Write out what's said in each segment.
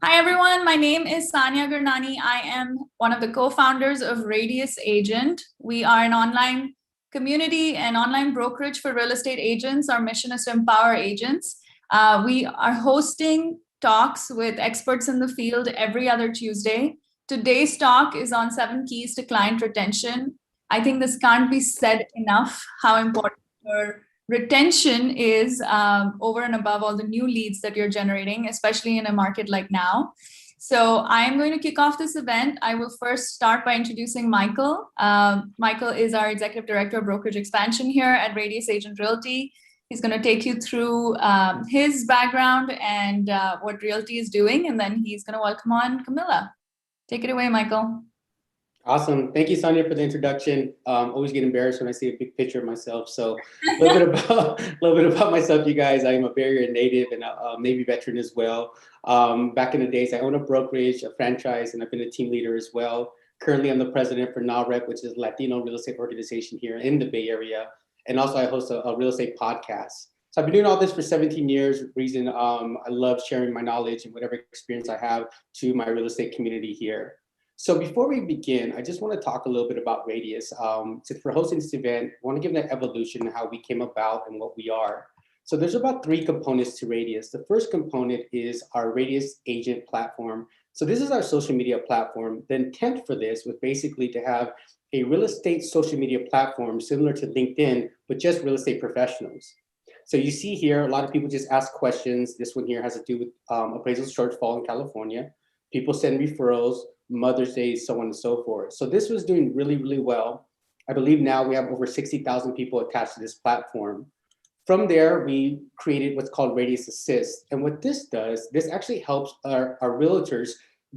Hi, everyone. My name is Sanya Gurnani. I am one of the co-founders of Radius Agent. We are an online community and online brokerage for real estate agents. Our mission is to empower agents. We are hosting talks with experts in the field every other Tuesday. Today's talk is on 7 keys to client retention. I think this can't be said enough how important for retention is over and above all the new leads that you're generating, especially in a market like now. So I am going to kick off this event. I will first start by introducing Michael. Michael is our Executive Director of Brokerage Expansion here at Radius Agent Realty. He's going to take you through his background and what Realty is doing, and then he's going to welcome on Camilla. Take it away, Michael. Awesome. Thank you, Sonia, for the introduction. Always get embarrassed when I see a big picture of myself. So a little bit about myself, you guys. I am a Bay Area native and a Navy veteran as well. Back in the days, I own a brokerage, a franchise, and I've been a team leader as well. Currently, I'm the president for NAREP, which is Latino real estate organization here in the Bay Area. And also I host a real estate podcast. So I've been doing all this for 17 years. Reason I love sharing my knowledge and whatever experience I have to my real estate community here. So before we begin, I just want to talk a little bit about Radius. Since we're hosting this event, I want to give that evolution of how we came about and what we are. So there's about 3 components to Radius. The first component is our Radius Agent platform. So this is our social media platform. The intent for this was basically to have a real estate social media platform similar to LinkedIn, but just real estate professionals. So you see here, a lot of people just ask questions. This one here has to do with appraisal shortfall in California. People send referrals, Mother's Day, so on and so forth. So this was doing really, really well. I believe now we have over 60,000 people attached to this platform. From there, we created what's called Radius Assist. And what this does, this actually helps our realtors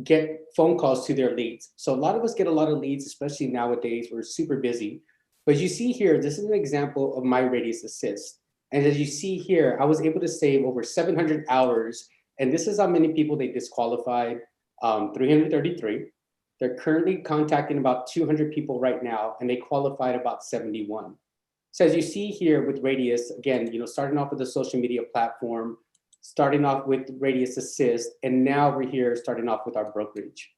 get phone calls to their leads. So a lot of us get a lot of leads, especially nowadays, we're super busy. But you see here, this is an example of my Radius Assist. And as you see here, I was able to save over 700 hours. And this is how many people they disqualified. 333. They're currently contacting about 200 people right now, and they qualified about 71. So as you see here with Radius, again, starting off with the social media platform, starting off with Radius Assist, and now we're here starting off with our brokerage.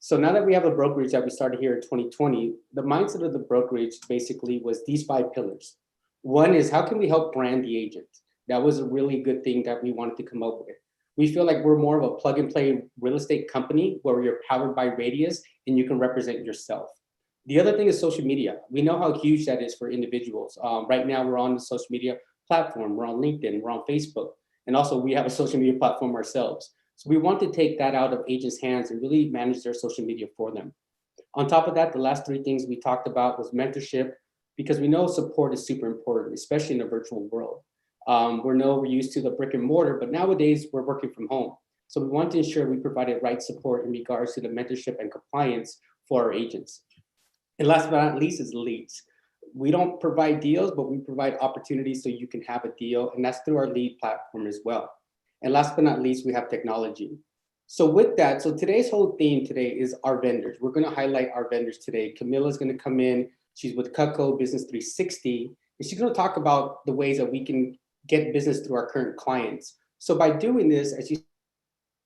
So now that we have a brokerage that we started here in 2020, the mindset of the brokerage basically was these 5 pillars. One is, how can we help brand the agent? That was a really good thing that we wanted to come up with. We feel like we're more of a plug and play real estate company where you're powered by Radius and you can represent yourself. The other thing is social media. We know how huge that is for individuals. Right now, we're on the social media platform. We're on LinkedIn, we're on Facebook. And also we have a social media platform ourselves. So we want to take that out of agents' hands and really manage their social media for them. On top of that, the last 3 things we talked about was mentorship, because we know support is super important, especially in a virtual world. We're used to the brick and mortar, but nowadays we're working from home. So we want to ensure we provided right support in regards to the mentorship and compliance for our agents. And last but not least is leads. We don't provide deals, but we provide opportunities so you can have a deal, and that's through our lead platform as well. And last but not least, we have technology. So with that, so today's whole theme today is our vendors. We're going to highlight our vendors today. Camilla's going to come in. She's with Cutco Business 360, and she's going to talk about the ways that we can get business through our current clients. So by doing this, as you see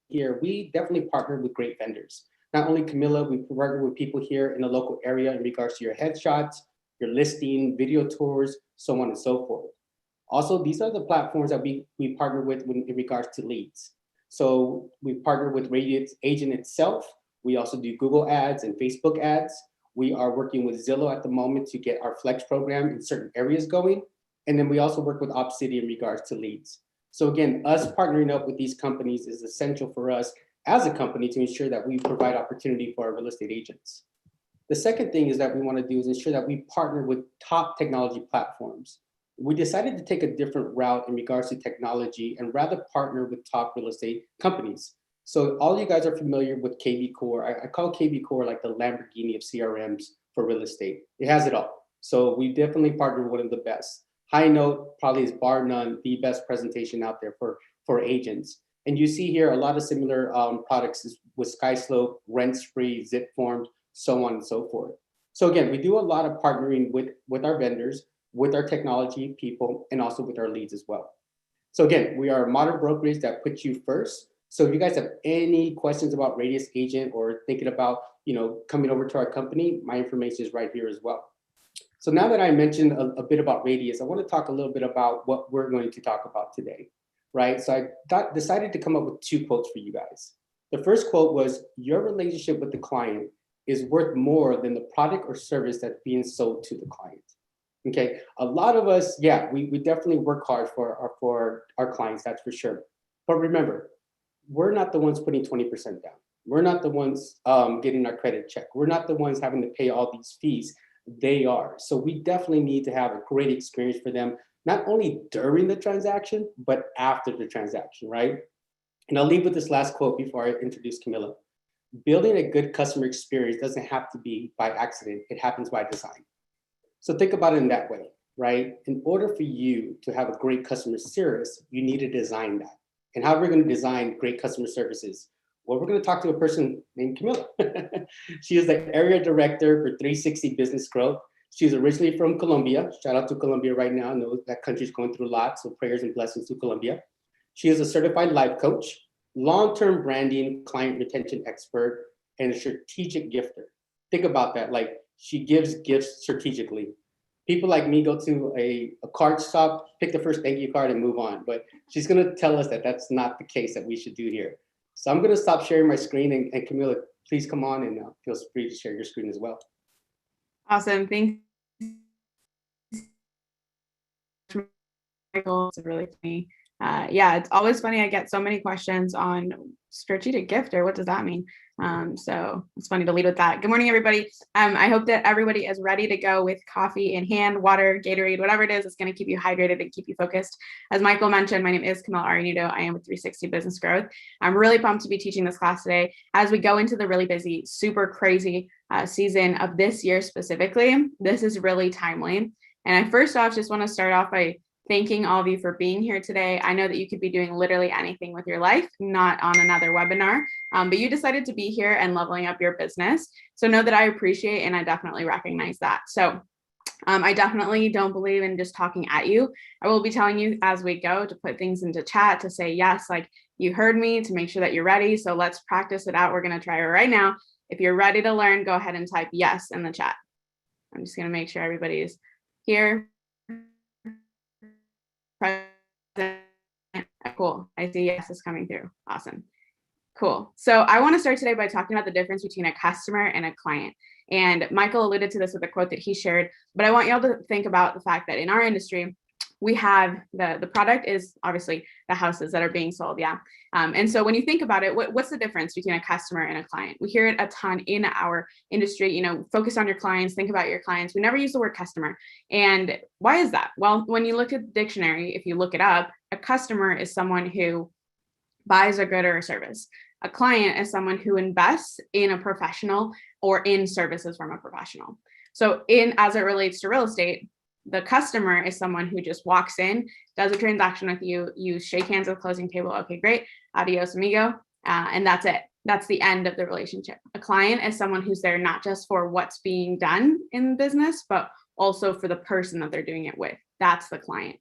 here, we definitely partner with great vendors. Not only Camilla, we partner with people here in the local area in regards to your headshots, your listing, video tours, so on and so forth. Also, these are the platforms that we partner with in regards to leads. So we partner with Radius Agent itself. We also do Google ads and Facebook ads. We are working with Zillow at the moment to get our Flex program in certain areas going. And then we also work with Opcity in regards to leads. So again, us partnering up with these companies is essential for us as a company to ensure that we provide opportunity for our real estate agents. The second thing is that we want to do is ensure that we partner with top technology platforms. We decided to take a different route in regards to technology and rather partner with top real estate companies. So all you guys are familiar with KB Core. I call KB Core like the Lamborghini of CRMs for real estate. It has it all. So we definitely partner with one of the best. High Note probably is bar none the best presentation out there for agents. And you see here a lot of similar products with SkySlope, Rent-Free, Zip Forms, so on and so forth. So again, we do a lot of partnering with our vendors, with our technology people, and also with our leads as well. So again, we are a modern brokerage that puts you first. So if you guys have any questions about Radius Agent or thinking about, coming over to our company, my information is right here as well. So now that I mentioned a bit about Radius, I want to talk a little bit about what we're going to talk about today, right? So I decided to come up with 2 quotes for you guys. The first quote was, your relationship with the client is worth more than the product or service that's being sold to the client. Okay, a lot of us, yeah, we definitely work hard for our clients, that's for sure. But remember, we're not the ones putting 20% down. We're not the ones getting our credit check. We're not the ones having to pay all these fees. They are. So we definitely need to have a great experience for them, not only during the transaction, but after the transaction, right? And I'll leave with this last quote before I introduce Camilla. Building a good customer experience doesn't have to be by accident. It happens by design. So think about it in that way, right? In order for you to have a great customer service, you need to design that. And how we're going to design great customer services? Well, we're going to talk to a person named Camilla. She is the area director for 360 Business Growth. She's originally from Colombia. Shout out to Colombia right now. I know that country's going through a lot, so prayers and blessings to Colombia. She is a certified life coach, long-term branding, client retention expert, and a strategic gifter. Think about that. Like, she gives gifts strategically. People like me go to a card shop, pick the first thank you card and move on. But she's going to tell us that that's not the case that we should do here. So I'm going to stop sharing my screen, and Camilla, please come on and feel free to share your screen as well. Awesome. Thanks, Michael. It's really funny. Yeah, it's always funny. I get so many questions on strategic gifter. What does that mean? So it's funny to lead with that. Good morning, everybody. I hope that everybody is ready to go with coffee in hand, water, Gatorade, whatever it is, it's going to keep you hydrated and keep you focused. As Michael mentioned, my name is Camilla Arinudo. I am with 360 Business Growth. I'm really pumped to be teaching this class today as we go into the really busy, super crazy season of this year specifically. This is really timely. And I first off just want to start off by thanking all of you for being here today. I know that you could be doing literally anything with your life, not on another webinar, but you decided to be here and leveling up your business. So know that I appreciate and I definitely recognize that. So I definitely don't believe in just talking at you. I will be telling you as we go to put things into chat to say, yes, like you heard me, to make sure that you're ready. So let's practice it out. We're going to try it right now. If you're ready to learn, go ahead and type yes in the chat. I'm just going to make sure everybody's here. Cool. I see yes is coming through. Awesome. Cool. So I want to start today by talking about the difference between a customer and a client. And Michael alluded to this with a quote that he shared, but I want y'all to think about the fact that in our industry, we have the product is obviously the houses that are being sold. Yeah. And so when you think about it, what's the difference between a customer and a client? We hear it a ton in our industry, focus on your clients, think about your clients. We never use the word customer. And why is that? Well, when you look at the dictionary, if you look it up, a customer is someone who buys a good or a service. A client is someone who invests in a professional or in services from a professional. So as it relates to real estate, the customer is someone who just walks in, does a transaction with you, you shake hands at the closing table. Okay, great. Adios, amigo. And that's it. That's the end of the relationship. A client is someone who's there not just for what's being done in business, but also for the person that they're doing it with. That's the client.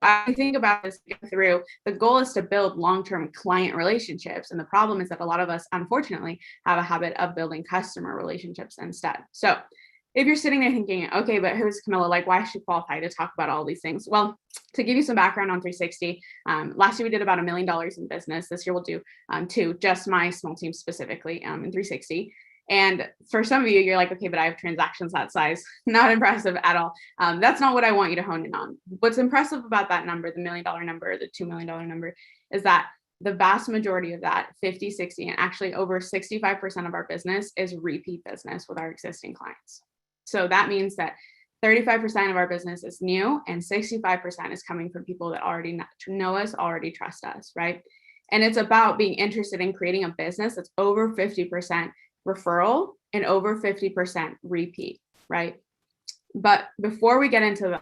I think about this through, the goal is to build long-term client relationships. And the problem is that a lot of us, unfortunately, have a habit of building customer relationships instead. So if you're sitting there thinking, okay, but who's Camilla? Like, why is she qualified to talk about all these things? Well, to give you some background on 360, last year we did about $1 million in business. This year we'll do two, just my small team specifically in 360. And for some of you, you're like, okay, but I have transactions that size. Not impressive at all. That's not what I want you to hone in on. What's impressive about that number, the $1 million number, the $2 million number, is that the vast majority of that, 50, 60, and actually over 65% of our business is repeat business with our existing clients. So that means that 35% of our business is new and 65% is coming from people that already know us, already trust us, right? And it's about being interested in creating a business that's over 50% referral and over 50% repeat, right? But before we get into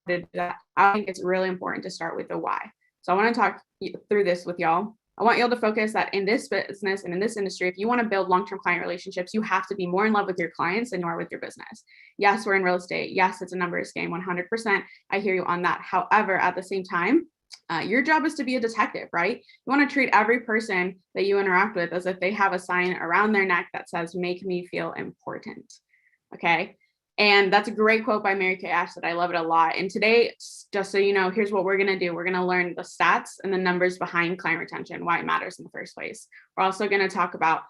that, I think it's really important to start with the why. So I want to talk through this with y'all. I want you all to focus that in this business and in this industry, if you want to build long-term client relationships, you have to be more in love with your clients than you are with your business. Yes, we're in real estate. Yes, it's a numbers game, 100%. I hear you on that. However, at the same time, your job is to be a detective, right? You want to treat every person that you interact with as if they have a sign around their neck that says, make me feel important. Okay. And that's a great quote by Mary Kay Ash that I love it a lot. And today, just so you know, here's what we're going to do. We're going to learn the stats and the numbers behind client retention, why it matters in the first place. We're also going to talk about,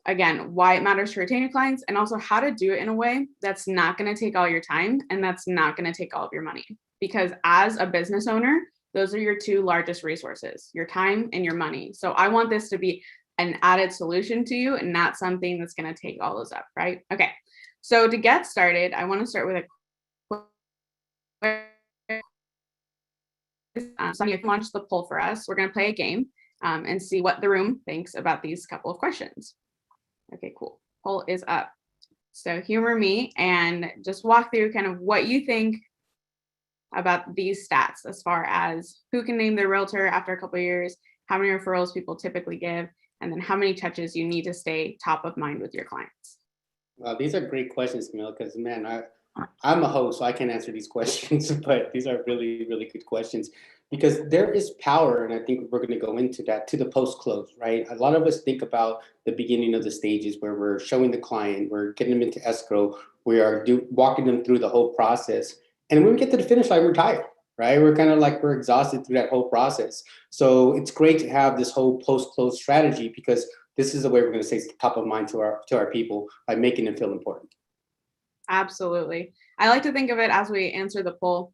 again, why it matters to retain your clients and also how to do it in a way that's not going to take all your time and that's not going to take all of your money. Because as a business owner, those are your two largest resources, your time and your money. So I want this to be an added solution to you and not something that's going to take all those up, right? Okay. So to get started, I want to start with Sonia, if you launch the poll for us, we're going to play a game and see what the room thinks about these couple of questions. Okay, cool. Poll is up. So humor me and just walk through kind of what you think about these stats as far as who can name their realtor after a couple of years, how many referrals people typically give, and then how many touches you need to stay top of mind with your clients. Well, these are great questions, Camille, because man, I'm a host, so I can't answer these questions, but these are really, really good questions because there is power, and I think we're going to go into that, to the post-close, right? A lot of us think about the beginning of the stages where we're showing the client, we're getting them into escrow, we are walking them through the whole process. And when we get to the finish line, we're tired, right? We're kind of like, we're exhausted through that whole process. So it's great to have this whole post-close strategy because this is the way we're going to stay top of mind to our people by making them feel important. Absolutely. I like to think of it as we answer the poll.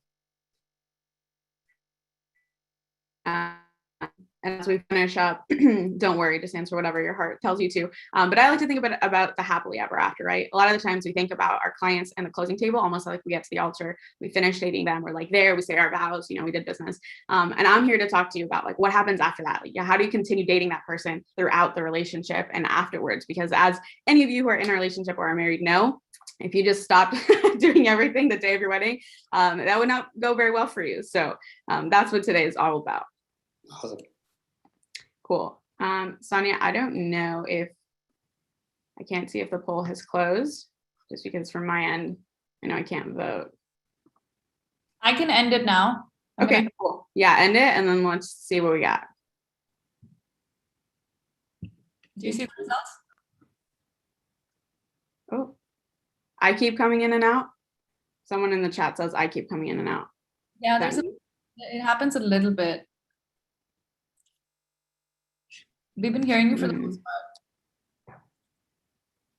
And as we finish up, don't worry, just answer whatever your heart tells you to. But I like to think about the happily ever after, right? A lot of the times we think about our clients and the closing table, almost like we get to the altar, we finish dating them, we're like there, we say our vows, we did business. And I'm here to talk to you about like what happens after that. Like, how do you continue dating that person throughout the relationship and afterwards? Because as any of you who are in a relationship or are married know, if you just stopped doing everything the day of your wedding, that would not go very well for you. So that's what today is all about. Awesome. Cool. Sonia, I don't know if I can't see if the poll has closed just because from my end, I know I can't vote. I can end it now. Okay, cool. Yeah, end it and then let's see what we got. Do you see the results? Oh, I keep coming in and out. Someone in the chat says I keep coming in and out. Yeah, it happens a little bit. We've been hearing you for the most part.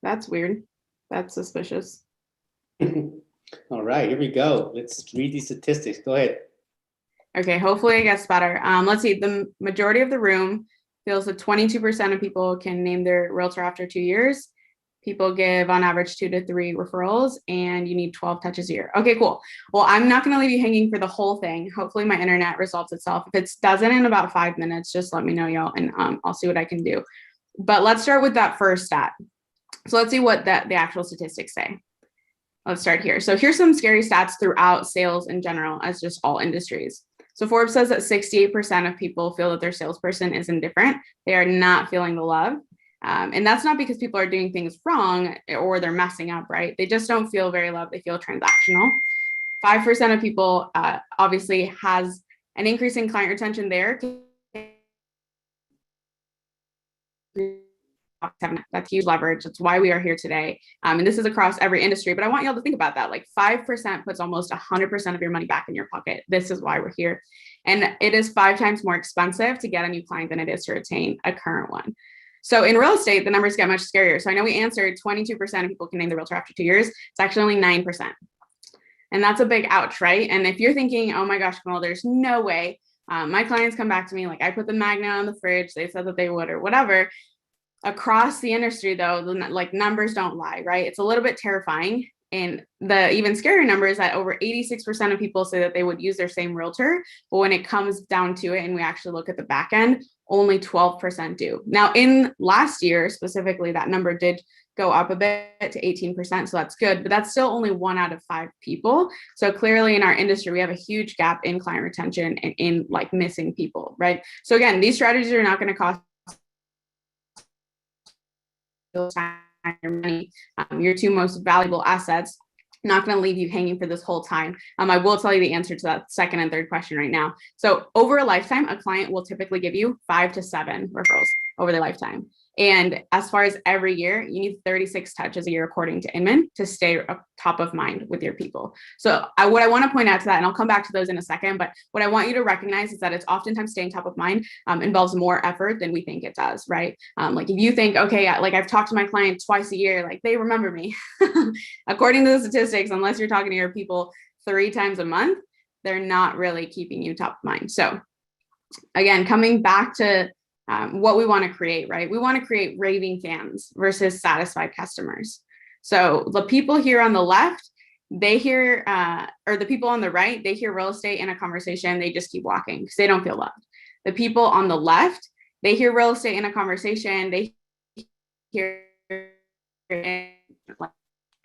That's weird. That's suspicious. All right, here we go. Let's read these statistics. Go ahead. Okay, hopefully it gets better. Let's see. The majority of the room feels that 22% of people can name their realtor after 2 years. People give on average 2 to 3 referrals and you need 12 touches a year. Okay, cool. Well, I'm not going to leave you hanging for the whole thing. Hopefully my internet resolves itself. If it doesn't in about 5 minutes, just let me know, y'all, and I'll see what I can do. But let's start with that first stat. So let's see what the actual statistics say. Let's start here. So here's some scary stats throughout sales in general, as just all industries. So Forbes says that 68% of people feel that their salesperson is indifferent. They are not feeling the love. And that's not because people are doing things wrong or they're messing up, right? They just don't feel very loved. They feel transactional. 5% of people obviously has an increase in client retention there. That's huge leverage. That's why we are here today. And this is across every industry, but I want y'all to think about that. Like 5% puts almost 100% of your money back in your pocket. This is why we're here. And it is 5 times more expensive to get a new client than it is to retain a current one. So in real estate, the numbers get much scarier. So I know we answered 22% of people can name the realtor after 2 years. It's actually only 9%. And that's a big ouch, right? And if you're thinking, oh my gosh, Kamal, there's no way. My clients come back to me, like I put the magnet on the fridge. They said that they would or whatever. Across the industry though, like numbers don't lie, right? It's a little bit terrifying. And the even scarier number is that over 86% of people say that they would use their same realtor. But when it comes down to it and we actually look at the back end, only 12% do. Now in last year specifically, that number did go up a bit to 18%. So that's good, but that's still only 1 out of 5 people. So clearly in our industry, we have a huge gap in client retention and in like missing people, right? So again, these strategies are not going to cost time, your money, your 2 most valuable assets. Not going to leave you hanging for this whole time. I will tell you the answer to that second and third question right now. So over a lifetime, a client will typically give you 5 to 7 referrals over their lifetime. And as far as every year, you need 36 touches a year, according to Inman, to stay top of mind with your people. So what I want to point out to that, and I'll come back to those in a second, but what I want you to recognize is that it's oftentimes staying top of mind involves more effort than we think it does, right? Like if you think, okay, like I've talked to my client twice a year, like they remember me. According to the statistics, unless you're talking to your people 3 times a month, they're not really keeping you top of mind. So again, coming back to what we want to create, right? We want to create raving fans versus satisfied customers. So the people here on the left, they hear, or the people on the right, they hear real estate in a conversation, they just keep walking because they don't feel loved. The people on the left, they hear real estate in a conversation, they hear like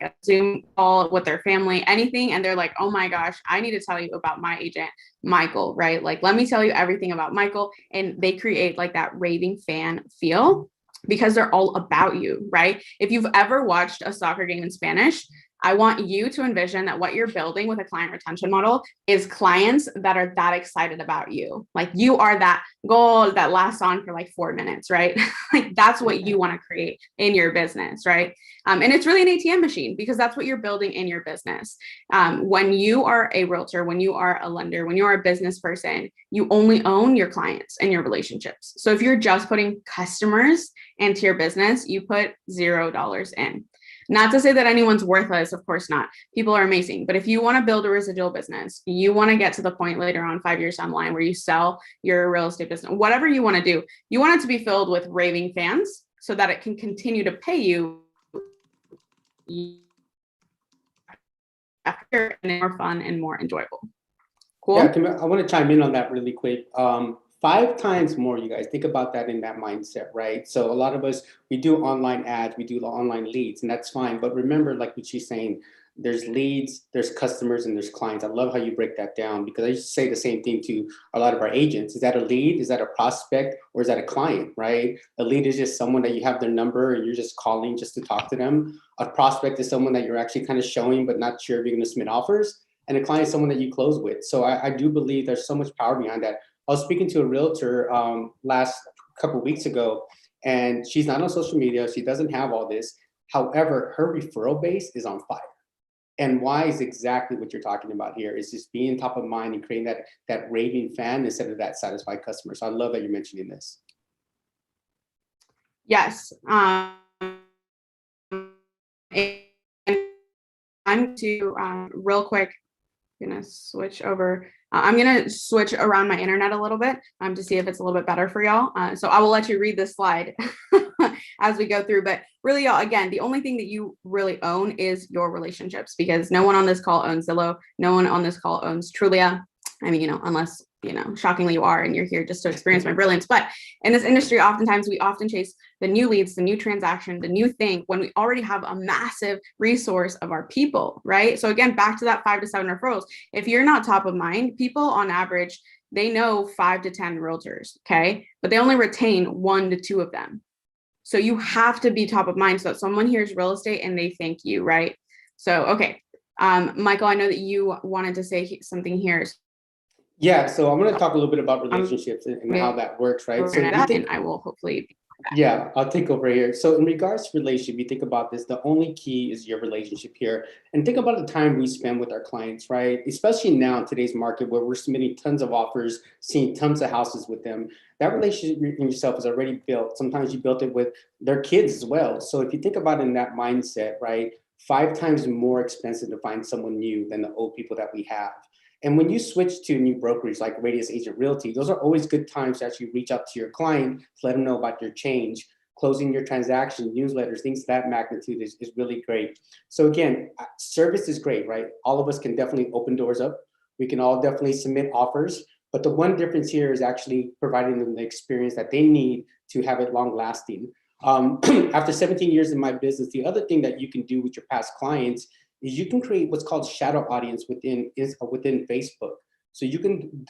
a Zoom call with their family, anything, and they're like, oh my gosh, I need to tell you about my agent, Michael, right? Like, let me tell you everything about Michael. And they create like that raving fan feel because they're all about you, right? If you've ever watched a soccer game in Spanish, I want you to envision that what you're building with a client retention model is clients that are that excited about you. Like you are that goal that lasts on for like 4 minutes, right? Like that's what you want to create in your business, right? And it's really an ATM machine because that's what you're building in your business. When you are a realtor, when you are a lender, when you are a business person, you only own your clients and your relationships. So if you're just putting customers into your business, you put $0 in. Not to say that anyone's worthless, of course not. People are amazing. But if you want to build a residual business, you want to get to the point later on 5 years down the line where you sell your real estate business, whatever you want to do, you want it to be filled with raving fans so that it can continue to pay you after and more fun and more enjoyable. Cool. Yeah, I want to chime in on that really quick. 5 times more, you guys, think about that in that mindset, right? So a lot of us, we do online ads, we do the online leads, and that's fine. But remember, like what she's saying, there's leads, there's customers, and there's clients. I love how you break that down because I used to say the same thing to a lot of our agents. Is that a lead? Is that a prospect? Or is that a client, right? A lead is just someone that you have their number and you're just calling just to talk to them. A prospect is someone that you're actually kind of showing, but not sure if you're going to submit offers. And a client is someone that you close with. So I do believe there's so much power behind that. I was speaking to a realtor last couple of weeks ago, and she's not on social media. She doesn't have all this. However, her referral base is on fire. And why is exactly what you're talking about here is just being top of mind and creating that raving fan instead of that satisfied customer. So I love that you're mentioning this. Yes. And I'm to real quick, gonna switch over. I'm gonna switch around my internet a little bit to see if it's a little bit better for y'all. So I will let you read this slide as we go through. But really, y'all, again, the only thing that you really own is your relationships because no one on this call owns Zillow. No one on this call owns Trulia. I mean, unless, shockingly you are and you're here just to experience my brilliance. But in this industry, oftentimes we often chase the new leads, the new transaction, the new thing when we already have a massive resource of our people, right? So again, back to that 5 to 7 referrals. If you're not top of mind, people on average, they know 5 to 10 realtors, okay? But they only retain 1 to 2 of them. So you have to be top of mind so that someone hears real estate and they thank you, right? So, okay. Michael, I know that you wanted to say something here. Yeah, so I'm going to talk a little bit about relationships and how that works, right? So and I will hopefully. Yeah, I'll take over here. So in regards to relationship, you think about this, the only key is your relationship here. And think about the time we spend with our clients, right? Especially now in today's market where we're submitting tons of offers, seeing tons of houses with them. That relationship in yourself is already built. Sometimes you built it with their kids as well. So if you think about it in that mindset, right? 5 times more expensive to find someone new than the old people that we have. And when you switch to new brokerage like Radius Agent Realty, those are always good times to actually reach out to your client to let them know about your change, closing your transaction, newsletters, things of that magnitude is really great. So again, service is great, right? All of us can definitely open doors up. We can all definitely submit offers. But the one difference here is actually providing them the experience that they need to have it long lasting. After 17 years in my business, the other thing that you can do with your past clients is you can create what's called shadow audience within Facebook. So you can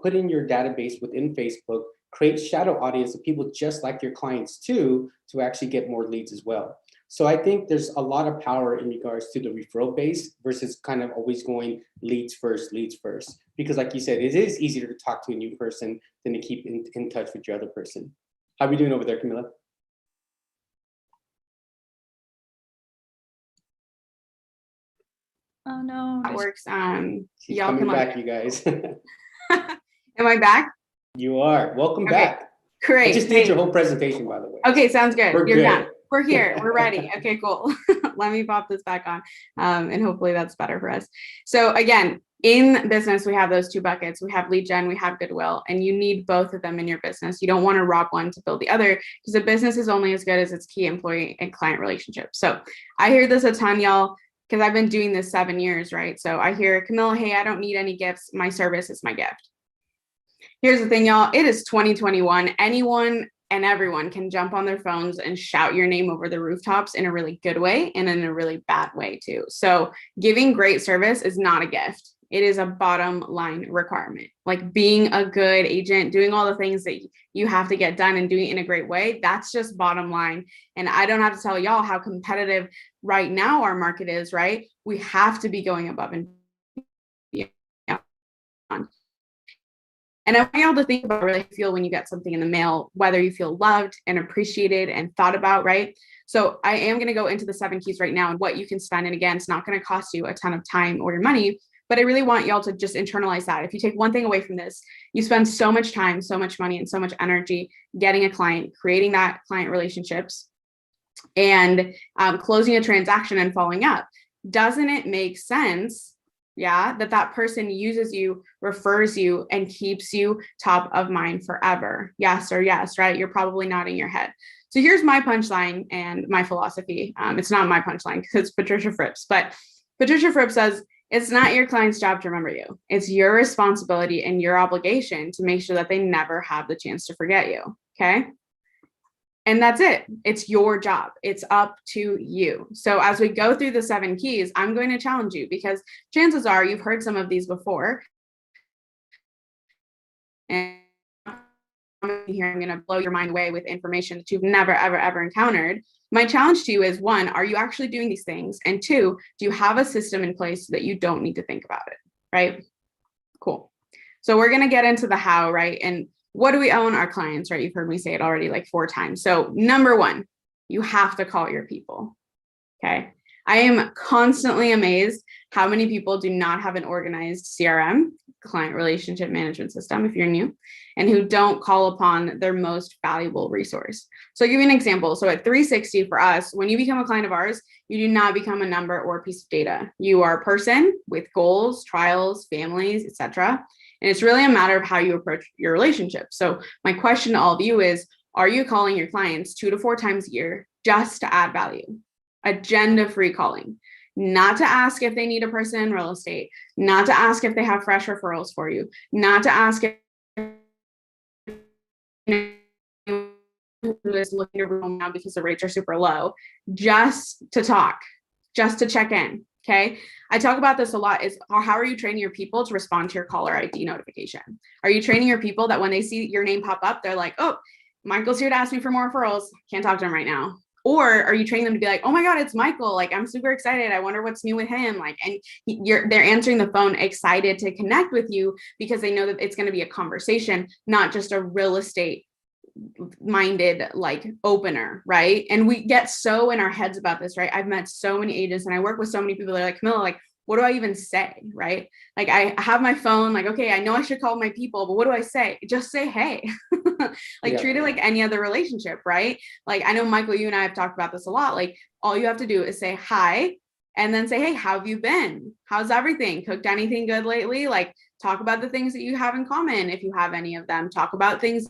put in your database within Facebook, create shadow audience of people just like your clients too, to actually get more leads as well. So I think there's a lot of power in regards to the referral base versus kind of always going leads first. Because like you said, it is easier to talk to a new person than to keep in touch with your other person. How are we doing over there, Camilla? Oh no. That works. She's Y'all coming come back, you guys. Am I back? You are. Welcome Okay, back. Great. I just did your whole presentation, by the way. Okay, sounds good. We're You're good. done. We're here. We're ready. Okay, cool. Let me pop this back on. And hopefully that's better for us. So again, in business, we have those two buckets. We have lead gen, we have goodwill, and you need both of them in your business. You don't want to rob one to build the other, because a business is only as good as its key employee and client relationship. So I hear this a ton, y'all, because I've been doing this 7 years, right? So I hear, Camilla, hey, I don't need any gifts. My service is my gift. Here's the thing, y'all. It is 2021. Anyone and everyone can jump on their phones and shout your name over the rooftops in a really good way and in a really bad way too. So giving great service is not a gift. It is a bottom line requirement. Like being a good agent, doing all the things that you have to get done and doing it in a great way, that's just bottom line. And I don't have to tell y'all how competitive right now our market is, right? We have to be going above and beyond. And I want y'all to think about how you feel when you get something in the mail, whether you feel loved and appreciated and thought about, right? So I am going to go into the 7 keys right now and what you can spend. And again, it's not going to cost you a ton of time or your money, but I really want y'all to just internalize that. If you take one thing away from this, you spend so much time, so much money, and so much energy getting a client, creating that client relationships, and closing a transaction and following up. Doesn't it make sense, yeah, that person uses you, refers you, and keeps you top of mind forever? Yes or yes, right? You're probably nodding your head. So here's my punchline and my philosophy. It's not my punchline because it's Patricia Fripp's, but Patricia Fripp says, it's not your client's job to remember you. It's your responsibility and your obligation to make sure that they never have the chance to forget you, okay? And that's it. It's your job. It's up to you. So as we go through the 7 keys, I'm going to challenge you because chances are you've heard some of these before. And here, I'm going to blow your mind away with information that you've never, ever, ever encountered. My challenge to you is 1, are you actually doing these things? And 2, do you have a system in place so that you don't need to think about it, right? Cool. So we're going to get into the how, right? And what do we owe our clients, right? You've heard me say it already like 4 times. So number 1, you have to call your people, okay? I am constantly amazed how many people do not have an organized CRM, client relationship management system, if you're new, and who don't call upon their most valuable resource. So I'll give you an example. So at 360 for us, when you become a client of ours, you do not become a number or a piece of data. You are a person with goals, trials, families, etc. And it's really a matter of how you approach your relationship. So my question to all of you is, are you calling your clients 2 to 4 times a year just to add value? Agenda-free calling, not to ask if they need a person in real estate, not to ask if they have fresh referrals for you, not to ask if is looking to room now because the rates are super low, just to talk, just to check in. Okay. I talk about this a lot is how are you training your people to respond to your caller ID notification? Are you training your people that when they see your name pop up, they're like, oh, Michael's here to ask me for more referrals. Can't talk to him right now. Or are you training them to be like, oh my God, it's Michael. Like, I'm super excited. I wonder what's new with him. Like, and they're answering the phone excited to connect with you because they know that it's going to be a conversation, not just a real estate minded like opener, right? And we get so in our heads about this, right? I've met so many agents and I work with so many people that are like, Camilla, like, what do I even say, right? Like I have my phone, like, okay, I know I should call my people, but what do I say? Just say, hey, treat it like any other relationship, right? Like I know Michael, you and I have talked about this a lot. Like all you have to do is say hi and then say, hey, how have you been? How's everything? Cooked anything good lately? Like talk about the things that you have in common. If you have any of them, talk about things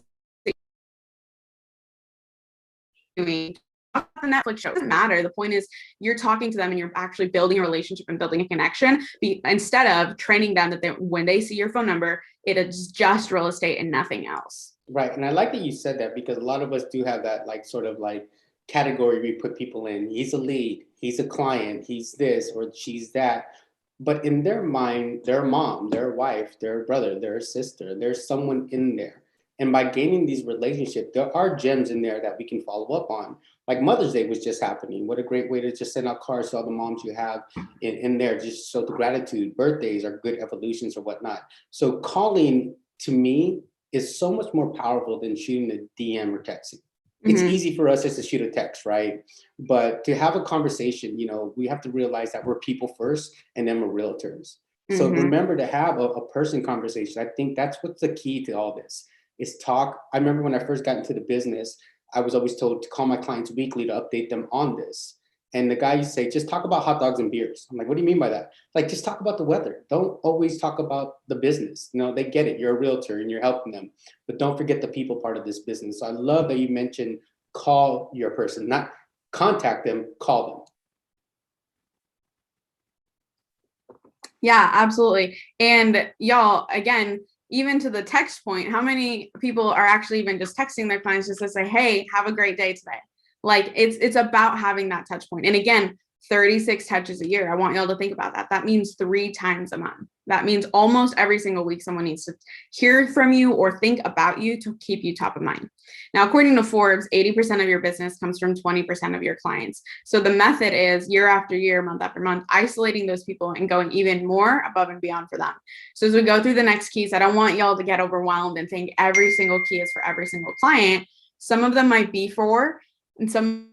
doing the Netflix show. It doesn't matter. The point is you're talking to them and you're actually building a relationship and building a connection instead of training them that when they see your phone number, it is just real estate and nothing else. Right. And I like that you said that, because a lot of us do have that like sort of like category we put people in. He's a lead, he's a client, he's this or she's that. But in their mind, their mom, their wife, their brother, their sister, there's someone in there. And by gaining these relationships, there are gems in there that we can follow up on. Like Mother's Day was just happening. What a great way to just send out cards to all the moms you have in there, just show the gratitude. Birthdays are good evolutions or whatnot. So calling, to me, is so much more powerful than shooting a DM or texting. It's easy for us just to shoot a text, right? But to have a conversation, we have to realize that we're people first and then we're realtors. So remember to have a person conversation. I think that's what's the key to all this is talk. I remember when I first got into the business, I was always told to call my clients weekly to update them on this. And the guy used to say, just talk about hot dogs and beers. I'm like, what do you mean by that? Like, just talk about the weather. Don't always talk about the business. They get it. You're a realtor and you're helping them. But don't forget the people part of this business. So I love that you mentioned call your person, not contact them, call them. Yeah, absolutely. And y'all, again, even to the text point, how many people are actually even just texting their clients just to say, hey, have a great day today? Like it's about having that touch point. And again, 36 touches a year. I want y'all to think about that. That means 3 times a month. That means almost every single week, someone needs to hear from you or think about you to keep you top of mind. Now, according to Forbes, 80% of your business comes from 20% of your clients. So the method is year after year, month after month, isolating those people and going even more above and beyond for them. So as we go through the next keys, I don't want y'all to get overwhelmed and think every single key is for every single client. Some of them might be for, and some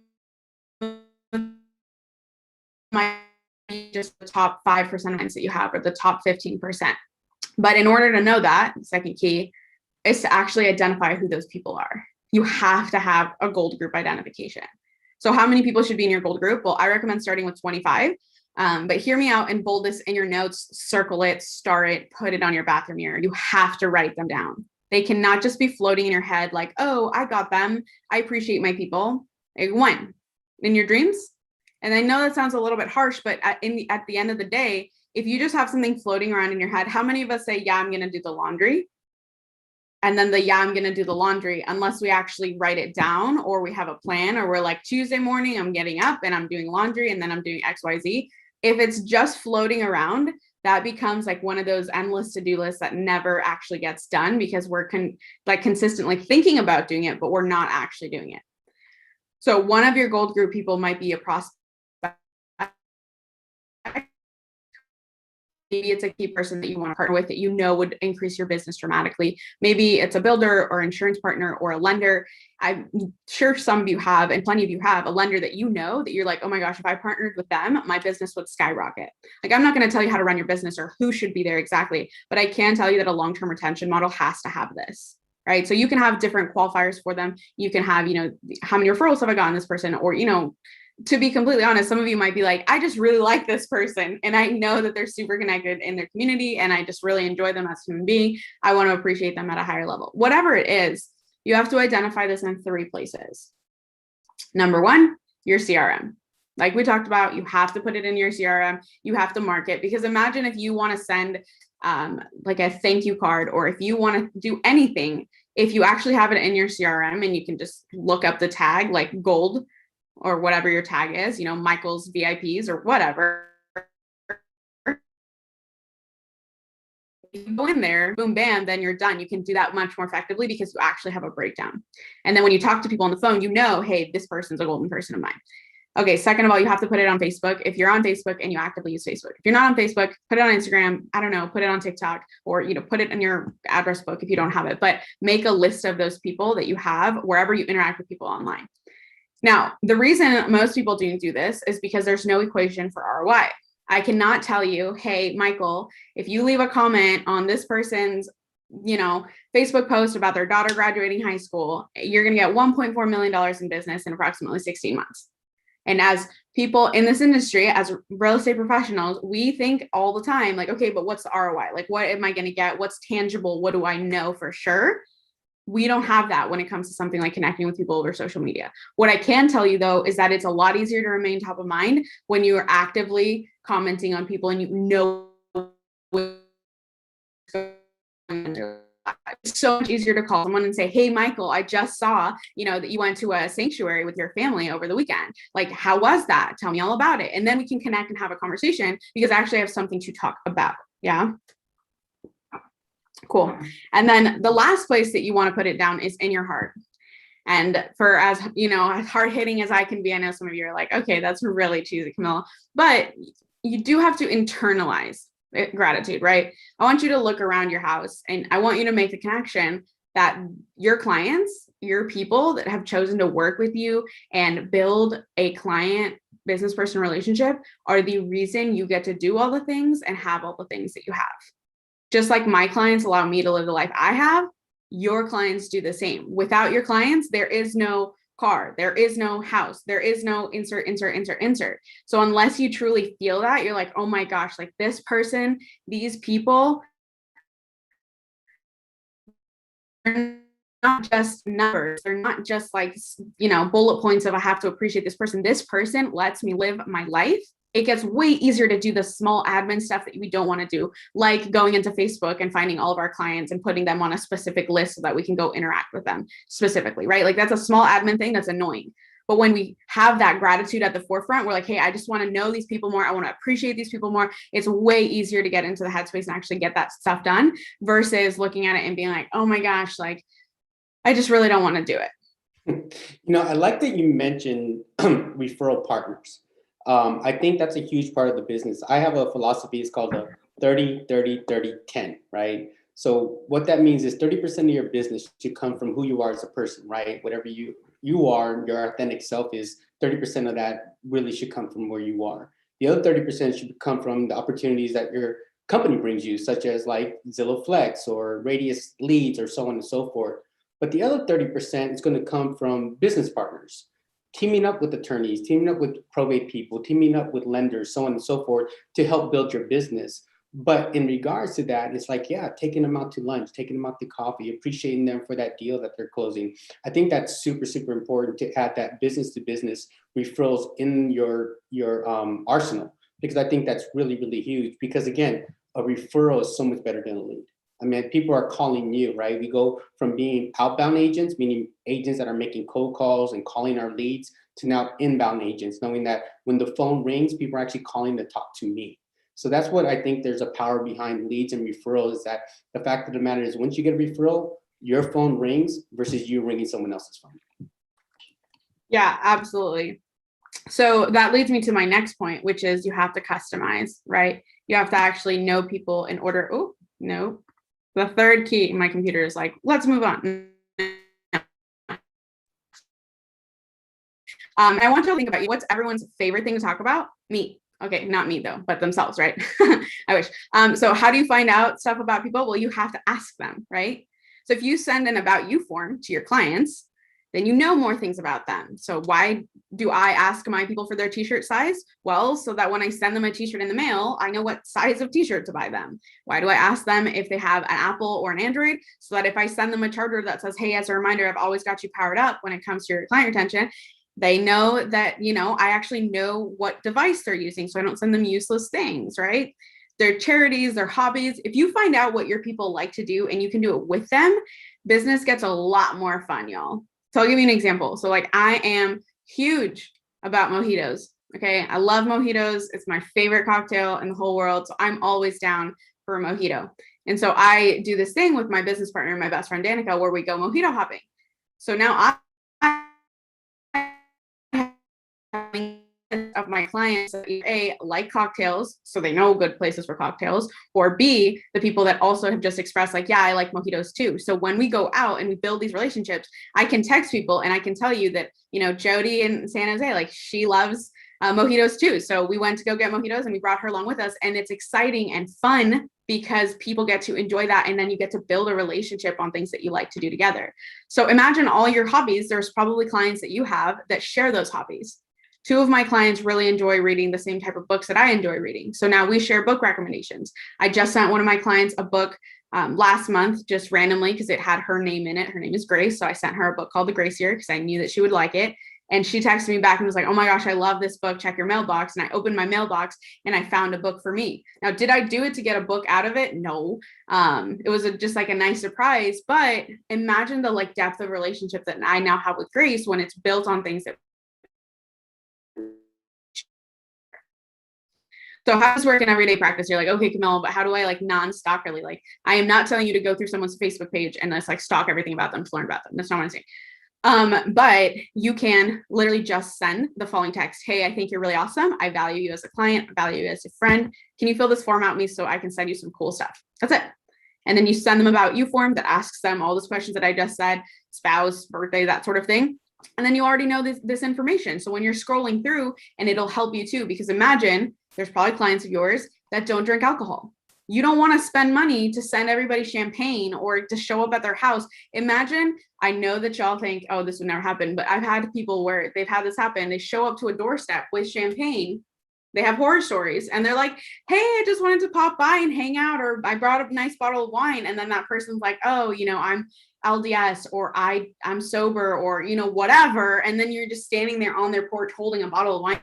might be just the top 5% of clients that you have or the top 15%. But in order to know that, the second key is to actually identify who those people are. You have to have a gold group identification. So how many people should be in your gold group? Well, I recommend starting with 25. But hear me out and bold this in your notes, circle it, star it, put it on your bathroom mirror. You have to write them down. They cannot just be floating in your head like, oh, I got them. I appreciate my people. Like, when? In your dreams? And I know that sounds a little bit harsh, but at the end of the day, if you just have something floating around in your head, how many of us say, yeah, I'm going to do the laundry? And then I'm going to do the laundry, unless we actually write it down or we have a plan, or we're like, Tuesday morning, I'm getting up and I'm doing laundry and then I'm doing XYZ. If it's just floating around, that becomes like one of those endless to-do lists that never actually gets done because we're consistently thinking about doing it, but we're not actually doing it. So one of your gold group people might be a prospect. Maybe it's a key person that you want to partner with that you know would increase your business dramatically. Maybe it's a builder or insurance partner or a lender. I'm sure some of you have, and plenty of you have, a lender that you know that you're like, oh my gosh, if I partnered with them, my business would skyrocket. Like, I'm not going to tell you how to run your business or who should be there exactly, but I can tell you that a long-term retention model has to have this. Right. So you can have different qualifiers for them. You can have, how many referrals have I gotten this person? Or, to be completely honest, some of you might be like, I just really like this person. And I know that they're super connected in their community. And I just really enjoy them as a human being. I want to appreciate them at a higher level. Whatever it is, you have to identify this in 3 places. Number 1, your CRM. Like we talked about, you have to put it in your CRM. You have to mark it, because imagine if you want to send like a thank you card, or if you want to do anything, if you actually have it in your CRM and you can just look up the tag like gold or whatever your tag is, Michael's VIPs or whatever. If you go in there, boom, bam, then you're done. You can do that much more effectively because you actually have a breakdown. And then when you talk to people on the phone, hey, this person's a golden person of mine. Okay, second of all, you have to put it on Facebook. If you're on Facebook and you actively use Facebook. If you're not on Facebook, put it on Instagram. I don't know, put it on TikTok, or put it in your address book if you don't have it. But make a list of those people that you have wherever you interact with people online. Now, the reason most people don't do this is because there's no equation for ROI. I cannot tell you, hey, Michael, if you leave a comment on this person's, Facebook post about their daughter graduating high school, you're going to get $1.4 million in business in approximately 16 months. And as people in this industry, as real estate professionals, we think all the time, like, okay, but what's the ROI? Like, what am I going to get? What's tangible? What do I know for sure? We don't have that when it comes to something like connecting with people over social media. What I can tell you, though, is that it's a lot easier to remain top of mind when you are actively commenting on people and it's so much easier to call someone and say, hey, Michael, I just saw, that you went to a sanctuary with your family over the weekend. Like, how was that? Tell me all about it. And then we can connect and have a conversation because I actually have something to talk about. Yeah. Cool. And then the last place that you want to put it down is in your heart. And for as hard hitting as I can be, I know some of you are like, okay, that's really cheesy, Camilla, but you do have to internalize gratitude, right? I want you to look around your house and I want you to make the connection that your clients, your people that have chosen to work with you and build a client business person relationship are the reason you get to do all the things and have all the things that you have. Just like my clients allow me to live the life I have, your clients do the same. Without your clients, there is no car, there is no house, there is no insert. So unless you truly feel that, you're like, oh my gosh, like this person, these people are not just numbers. They're not just like, bullet points of I have to appreciate this person. This person lets me live my life. It gets way easier to do the small admin stuff that we don't want to do, like going into Facebook and finding all of our clients and putting them on a specific list so that we can go interact with them specifically, right? Like that's a small admin thing that's annoying. But when we have that gratitude at the forefront, we're like, hey, I just want to know these people more. I want to appreciate these people more. It's way easier to get into the headspace and actually get that stuff done versus looking at it and being like, oh my gosh, like, I just really don't want to do it. I like that you mentioned referral partners. I think that's a huge part of the business. I have a philosophy, it's called the 30-30-30-10, right? So what that means is 30% of your business should come from who you are as a person, right? Whatever you are, your authentic self is, 30% of that really should come from where you are. The other 30% should come from the opportunities that your company brings you, such as like Zillow Flex or Radius leads or so on and so forth. But the other 30% is going to come from business partners, teaming up with attorneys, teaming up with probate people, teaming up with lenders, so on and so forth, to help build your business. But in regards to that, it's like, yeah, taking them out to lunch, taking them out to coffee, appreciating them for that deal that they're closing. I think that's super, super important to add that business to business referrals in your arsenal, because I think that's really, really huge. Because again, a referral is so much better than a lead. I mean, people are calling you, right? We go from being outbound agents, meaning agents that are making cold calls and calling our leads, to now inbound agents, knowing that when the phone rings, people are actually calling to talk to me. So that's what I think there's a power behind leads and referrals, is that the fact of the matter is once you get a referral, your phone rings versus you ringing someone else's phone. Yeah, absolutely. So that leads me to my next point, which is you have to customize, right? You have to actually know people in order. Oh, no. The third key, my computer is like, let's move on. I want you to think about what's everyone's favorite thing to talk about? Me. Okay, not me though, but themselves, right? I wish. So how do you find out stuff about people? Well, you have to ask them, right? So if you send an about you form to your clients, then you know more things about them. So why do I ask my people for their t-shirt size? Well, so that when I send them a t-shirt in the mail, I know what size of t-shirt to buy them. Why do I ask them if they have an Apple or an Android? So that if I send them a charger that says, hey, as a reminder, I've always got you powered up when it comes to your client retention, they know that, I actually know what device they're using. So I don't send them useless things, right? Their charities, their hobbies. If you find out what your people like to do and you can do it with them, business gets a lot more fun, y'all. So I'll give you an example. So like I am huge about mojitos. Okay. I love mojitos. It's my favorite cocktail in the whole world. So I'm always down for a mojito. And so I do this thing with my business partner, my best friend, Danica, where we go mojito hopping. So now of my clients that A, like cocktails, so they know good places for cocktails, or B, the people that also have just expressed like, yeah, I like mojitos too. So when we go out and we build these relationships, I can text people and I can tell you that, Jody in San Jose, like she loves mojitos too. So we went to go get mojitos and we brought her along with us, and it's exciting and fun because people get to enjoy that. And then you get to build a relationship on things that you like to do together. So imagine all your hobbies. There's probably clients that you have that share those hobbies. Two of my clients really enjoy reading the same type of books that I enjoy reading. So now we share book recommendations. I just sent one of my clients a book last month, just randomly, because it had her name in it. Her name is Grace. So I sent her a book called The Grace Year because I knew that she would like it. And she texted me back and was like, oh my gosh, I love this book. Check your mailbox. And I opened my mailbox and I found a book for me. Now, did I do it to get a book out of it? No. It was just like a nice surprise. But imagine the like depth of relationship that I now have with Grace when it's built on things that. So how does work in everyday practice? You're like, okay, Camilla, but how do I like non-stalkerly? Like, I am not telling you to go through someone's Facebook page and just like stalk everything about them to learn about them. That's not what I'm saying. But you can literally just send the following text. Hey, I think you're really awesome. I value you as a client. I value you as a friend. Can you fill this form out with me so I can send you some cool stuff? That's it. And then you send them about you form that asks them all those questions that I just said, spouse, birthday, that sort of thing. And then you already know this information. So when you're scrolling through, and it'll help you too, because imagine there's probably clients of yours that don't drink alcohol. You don't want to spend money to send everybody champagne or to show up at their house. Imagine, I know that y'all think, oh, this would never happen, but I've had people where they've had this happen. They show up to a doorstep with champagne. They have horror stories and they're like, hey, I just wanted to pop by and hang out, or I brought a nice bottle of wine. And then that person's like, oh, I'm LDS, or I'm sober, or, whatever. And then you're just standing there on their porch holding a bottle of wine.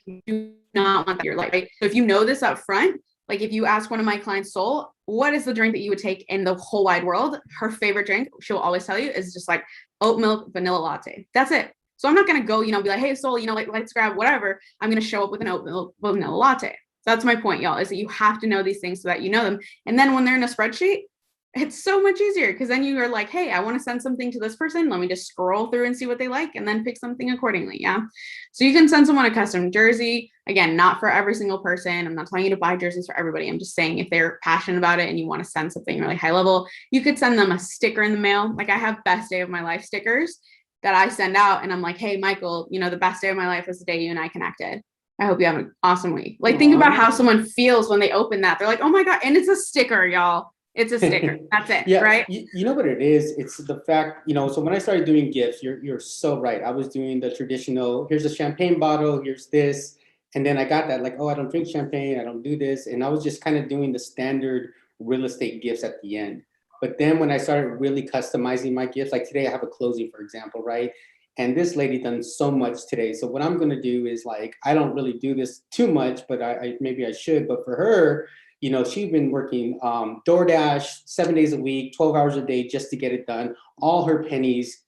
You do not want that in your life, right? So if you know this up front, like if you ask one of my clients, Soul, what is the drink that you would take in the whole wide world? Her favorite drink, she'll always tell you, is just like oat milk vanilla latte. That's it. So I'm not going to go, be like, hey, Soul, like, let's grab whatever. I'm going to show up with an oat milk vanilla latte. So that's my point, y'all, is that you have to know these things so that you know them. And then when they're in a spreadsheet, it's so much easier, because then you are like, hey, I want to send something to this person. Let me just scroll through and see what they like and then pick something accordingly. Yeah. So you can send someone a custom jersey. Again, not for every single person. I'm not telling you to buy jerseys for everybody. I'm just saying if they're passionate about it and you want to send something really high level, you could send them a sticker in the mail. Like I have best day of my life stickers that I send out. And I'm like, hey, Michael, the best day of my life was the day you and I connected. I hope you have an awesome week. Like, think about how someone feels when they open that. They're like, oh my God. And it's a sticker, y'all. It's a sticker. That's it. Yeah, right? You know what it is? It's the fact, so when I started doing gifts, you're so right. I was doing the traditional, here's a champagne bottle, here's this. And then I got that like, oh, I don't drink champagne, I don't do this. And I was just kind of doing the standard real estate gifts at the end. But then when I started really customizing my gifts, like today I have a closing, for example, right? And this lady done so much today. So what I'm going to do is like, I don't really do this too much, but I maybe I should. But for her, she's been working DoorDash 7 days a week, 12 hours a day just to get it done. All her pennies,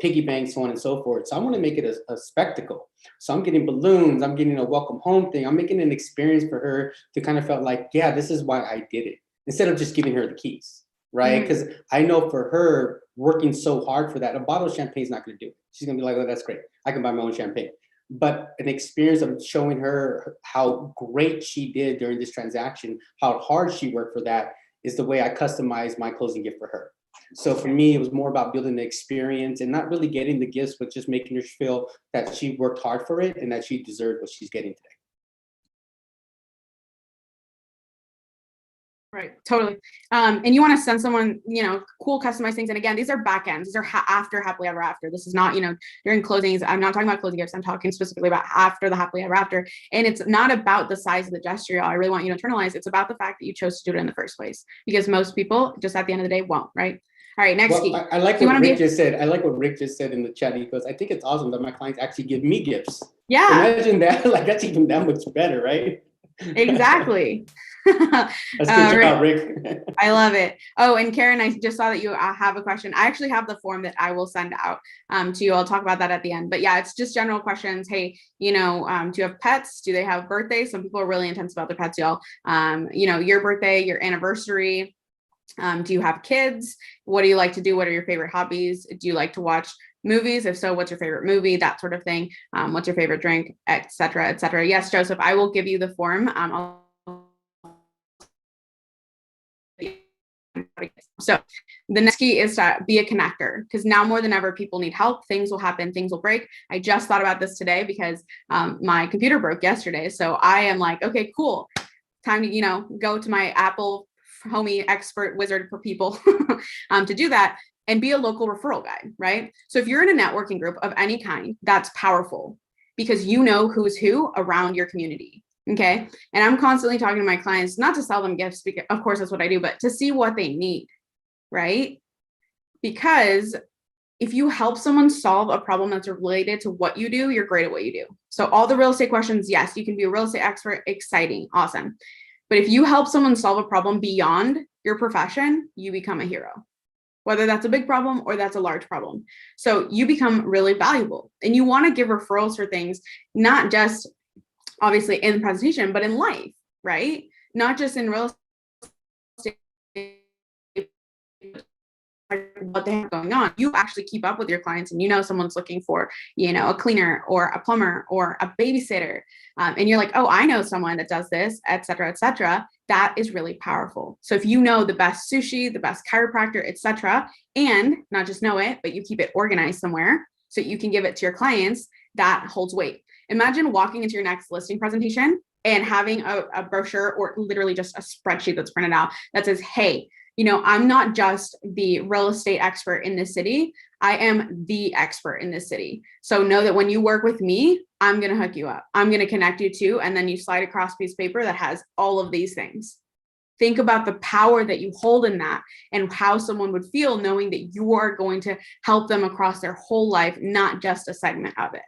piggy bank, so on and so forth. So I want to make it a spectacle. So I'm getting balloons. I'm getting a welcome home thing. I'm making an experience for her to kind of felt like, yeah, this is why I did it, instead of just giving her the keys, right? Because I know for her, working so hard for that, a bottle of champagne is not going to do it. She's going to be like, oh, that's great. I can buy my own champagne. But an experience of showing her how great she did during this transaction, how hard she worked for that, is the way I customized my closing gift for her. So for me, it was more about building the experience and not really getting the gifts, but just making her feel that she worked hard for it and that she deserved what she's getting today. Right. Totally. And you want to send someone, cool customized things. And again, these are back ends. These are after happily ever after. This is not, during closings. I'm not talking about closing gifts. I'm talking specifically about after the happily ever after. And it's not about the size of the gesture. I really want you to internalize. It's about the fact that you chose to do it in the first place, because most people just at the end of the day won't. Right. All right. Next. Well, I like what Rick just said. I like what Rick just said in the chat. He goes, I think it's awesome that my clients actually give me gifts. Yeah. Imagine that. Like, that's even that much better, right? Exactly. That's good job, Rick. I love it. Oh, and Karen, I just saw that you have a question. I actually have the form that I will send out to you. I'll talk about that at the end. But yeah, it's just general questions. Hey, do you have pets? Do they have birthdays? Some people are really intense about their pets, y'all. Your birthday, your anniversary. Do you have kids? What do you like to do? What are your favorite hobbies? Do you like to watch movies? If so, what's your favorite movie? That sort of thing. What's your favorite drink, et cetera, et cetera. Yes, Joseph, I will give you the form. So the next key is to be a connector, because now more than ever, people need help. Things will happen. Things will break. I just thought about this today because my computer broke yesterday. So I am like, okay, cool. Time to, go to my Apple homie expert wizard for people to do that and be a local referral guide, right? So if you're in a networking group of any kind, that's powerful because you know who's who around your community. Okay. And I'm constantly talking to my clients, not to sell them gifts, because of course that's what I do, but to see what they need, right? Because if you help someone solve a problem that's related to what you do, you're great at what you do. So all the real estate questions, yes, you can be a real estate expert, exciting, awesome. But if you help someone solve a problem beyond your profession, you become a hero, whether that's a big problem or that's a large problem. So you become really valuable, and you want to give referrals for things, not just obviously in the presentation, but in life, right? Not just in real estate, what they have going on. You actually keep up with your clients, and you know someone's looking for, you know, a cleaner or a plumber or a babysitter, and you're like, oh, I know someone that does this, et cetera, et cetera. That is really powerful. So if you know the best sushi, the best chiropractor, et cetera, and not just know it, but you keep it organized somewhere so you can give it to your clients, that holds weight. Imagine walking into your next listing presentation and having a brochure or literally just a spreadsheet that's printed out that says, hey, you know, I'm not just the real estate expert in this city. I am the expert in this city. So know that when you work with me, I'm going to hook you up. I'm going to connect you to, and then you slide across a piece of paper that has all of these things. Think about the power that you hold in that and how someone would feel knowing that you are going to help them across their whole life, not just a segment of it.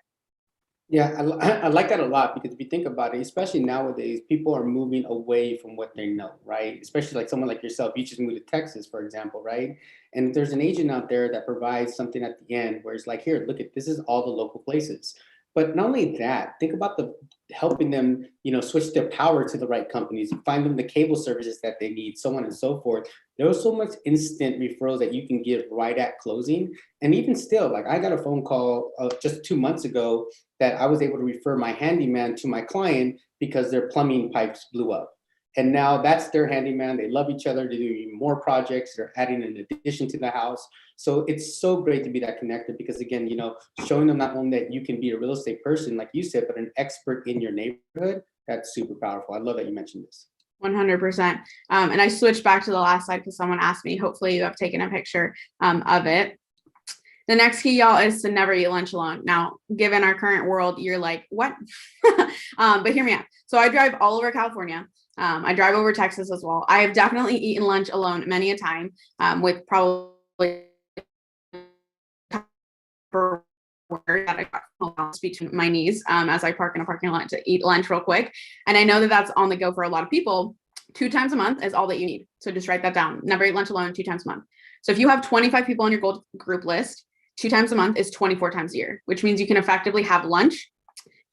Yeah, I like that a lot, because if you think about it, especially nowadays, people are moving away from what they know, right? Especially like someone like yourself, you just moved to Texas, for example, right? And there's an agent out there that provides something at the end where it's like, here, look at, this is all the local places. But not only that, think about the helping them, you know, switch their power to the right companies, find them the cable services that they need, so on and so forth. There's so much instant referrals that you can give right at closing. And even still, like I got a phone call just 2 months ago that I was able to refer my handyman to my client because their plumbing pipes blew up. And now that's their handyman. They love each other. They're doing more projects. They're adding an addition to the house. So it's so great to be that connected, because again, you know, showing them not only that you can be a real estate person, like you said, but an expert in your neighborhood, that's super powerful. I love that you mentioned this. 100%. And I switched back to the last slide because someone asked me, hopefully you have taken a picture of it. The next key, y'all, is to never eat lunch alone. Now, given our current world, you're like, what? But hear me out. So I drive all over California. I drive over Texas as well. I have definitely eaten lunch alone many a time, with probably between my knees as I park in a parking lot to eat lunch real quick. And I know that that's on the go for a lot of people. 2 times a month is all that you need. So just write that down. Never eat lunch alone 2 times a month. So if you have 25 people on your gold group list, 2 times a month is 24 times a year, which means you can effectively have lunch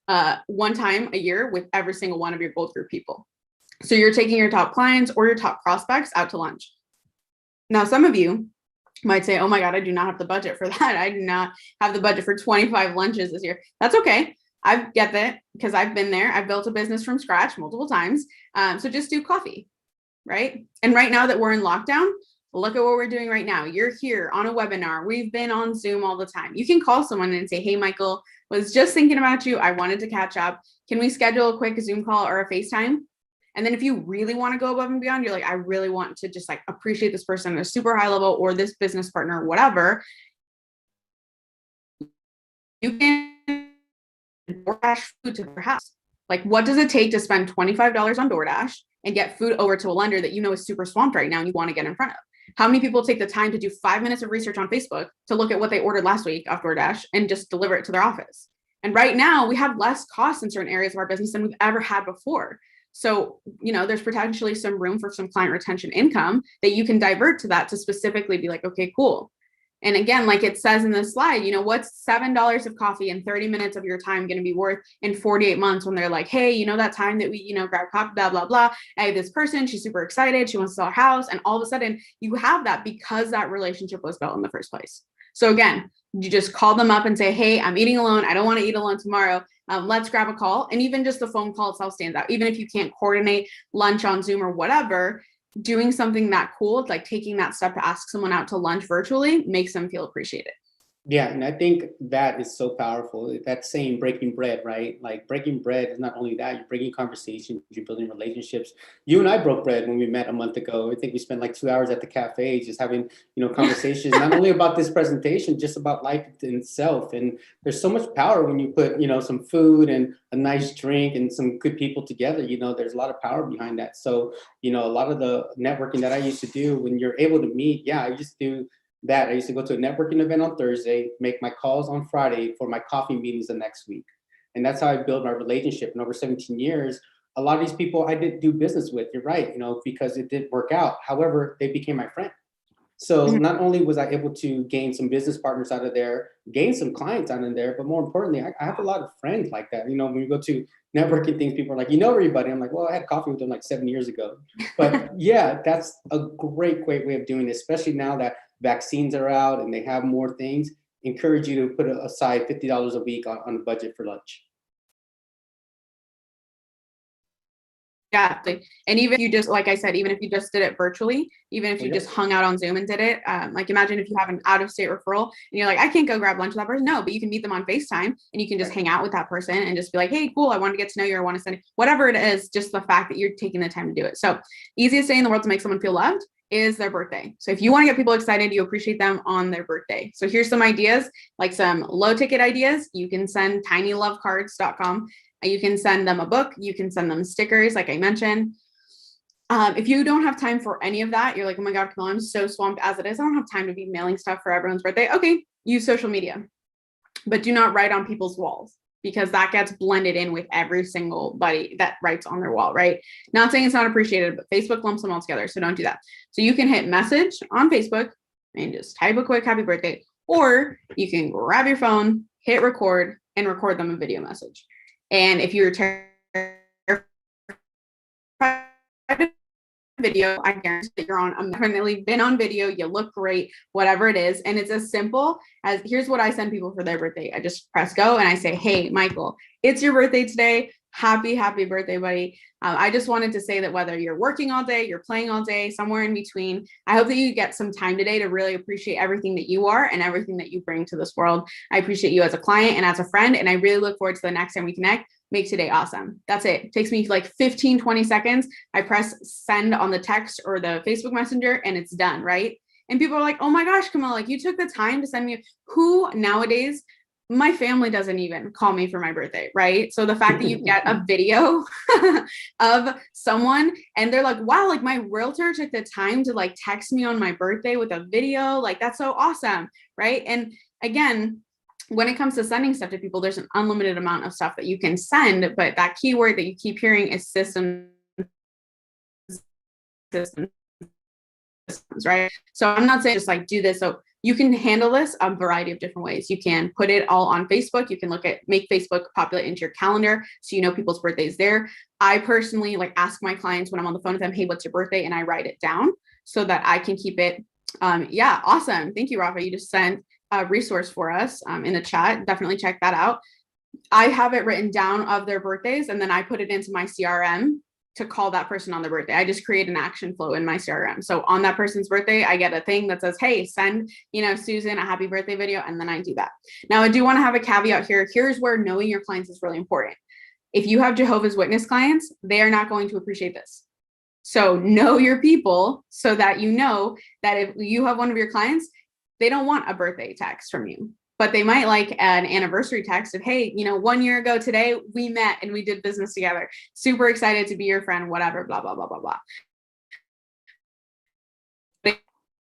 1 time a year with every single one of your gold group people. So you're taking your top clients or your top prospects out to lunch. Now, some of you might say, oh my God, I do not have the budget for that. I do not have the budget for 25 lunches this year. That's okay. I get that because I've been there. I've built a business from scratch multiple times. So just do coffee, right? And right now that we're in lockdown, look at what we're doing right now. You're here on a webinar. We've been on Zoom all the time. You can call someone and say, hey, Michael, was just thinking about you. I wanted to catch up. Can we schedule a quick Zoom call or a FaceTime? And then if you really want to go above and beyond, you're like, I really want to just like appreciate this person at a super high level or this business partner, or whatever. You can DoorDash food to their house. Like, what does it take to spend $25 on DoorDash and get food over to a lender that you know is super swamped right now and you want to get in front of? How many people take the time to do 5 minutes of research on Facebook to look at what they ordered last week off DoorDash and just deliver it to their office? And right now we have less costs in certain areas of our business than we've ever had before. So, you know, there's potentially some room for some client retention income that you can divert to that to specifically be like, okay, cool. And again, like it says in the slide, you know, what's $7 of coffee and 30 minutes of your time going to be worth in 48 months when they're like, hey, you know, that time that we, you know, grab coffee, blah, blah, blah. I have this person, she's super excited. She wants to sell her house. And all of a sudden you have that because that relationship was built in the first place. So again, you just call them up and say, hey, I'm eating alone. I don't want to eat alone tomorrow. Let's grab a call. And even just the phone call itself stands out. Even if you can't coordinate lunch on Zoom or whatever, doing something that cool, like taking that step to ask someone out to lunch virtually, makes them feel appreciated. Yeah, and I think that is so powerful. That saying, breaking bread, right? Like breaking bread is not only that, you're breaking conversations, you're building relationships. You and I broke bread when we met a month ago. I think we spent like 2 hours at the cafe just having, you know, conversations, not only about this presentation, just about life in itself. And there's so much power when you put, you know, some food and a nice drink and some good people together. You know, there's a lot of power behind that. So, you know, a lot of the networking that I used to do when you're able to meet, yeah, I used to do that, I used to go to a networking event on Thursday, make my calls on Friday for my coffee meetings the next week. And that's how I built my relationship. And over 17 years, a lot of these people I didn't do business with, you're right, because it didn't work out. However, they became my friend. So not only was I able to gain some business partners out of there, gain some clients out of there, but more importantly, I have a lot of friends like that. When we go to networking things, people are like, everybody. I'm like, well, I had coffee with them like 7 years ago. But yeah, that's a great way of doing it, especially now that vaccines are out and they have more things. Encourage you to put aside $50 a week on a budget for lunch. Yeah. And even if you just, like I said, even if you just did it virtually, even if you just hung out on Zoom and did it, like imagine if you have an out-of-state referral and you're like, I can't go grab lunch with that person. No, but you can meet them on FaceTime and you can just hang out with that person and just be like, hey, cool, I want to get to know you, or I want to send whatever it is, just the fact that you're taking the time to do it. So easiest day in the world to make someone feel loved is their birthday. So if you want to get people excited, you appreciate them on their birthday. So here's some ideas, like some low ticket ideas. You can send tinylovecards.com. You can send them a book. You can send them stickers, like I mentioned. If you don't have time for any of that, you're like, oh my God, Camilla, I'm so swamped as it is. I don't have time to be mailing stuff for everyone's birthday. Okay, use social media, but do not write on people's walls, because that gets blended in with every single buddy that writes on their wall, right? Not saying it's not appreciated, but Facebook lumps them all together. So don't do that. So you can hit message on Facebook and just type a quick happy birthday, or you can grab your phone, hit record, and record them a video message. And if you're terrified of video, I guarantee that you're on. I've definitely been on video. You look great, whatever it is. And it's as simple as, here's what I send people for their birthday. I just press go and I say, hey, Michael, it's your birthday today. Happy birthday, buddy. I just wanted to say that whether you're working all day, you're playing all day, somewhere in between, I hope that you get some time today to really appreciate everything that you are and everything that you bring to this world. I appreciate you as a client and as a friend, and I really look forward to the next time we connect. Make today awesome. That's it. It takes me like 15, 20 seconds. I press send on the text or the Facebook Messenger and it's done, right? And people are like, oh my gosh, Camilla, like you took the time to send me. Who nowadays, my family doesn't even call me for my birthday, right? So the fact that you get a video of someone and they're like, wow, like my realtor took the time to like text me on my birthday with a video, like that's so awesome, right? And again, when it comes to sending stuff to people, there's an unlimited amount of stuff that you can send, but that keyword that you keep hearing is systems, right? So I'm not saying just like do this. So you can handle this a variety of different ways. You can put it all on Facebook. You can make Facebook populate into your calendar so you know people's birthdays there. I personally like ask my clients when I'm on the phone with them, hey, what's your birthday? And I write it down so that I can keep it. Yeah, awesome. Thank you, Rafa. You just sent a resource for us in the chat. Definitely check that out. I have it written down of their birthdays, and then I put it into my CRM to call that person on their birthday. I just create an action flow in my CRM. So on that person's birthday, I get a thing that says, hey, send, Susan a happy birthday video. And then I do that. Now I do want to have a caveat here. Here's where knowing your clients is really important. If you have Jehovah's Witness clients, they are not going to appreciate this. So know your people so that you know that if you have one of your clients, they don't want a birthday text from you, but they might like an anniversary text of, hey, 1 year ago today, we met and we did business together. Super excited to be your friend, whatever, blah, blah, blah, blah, blah.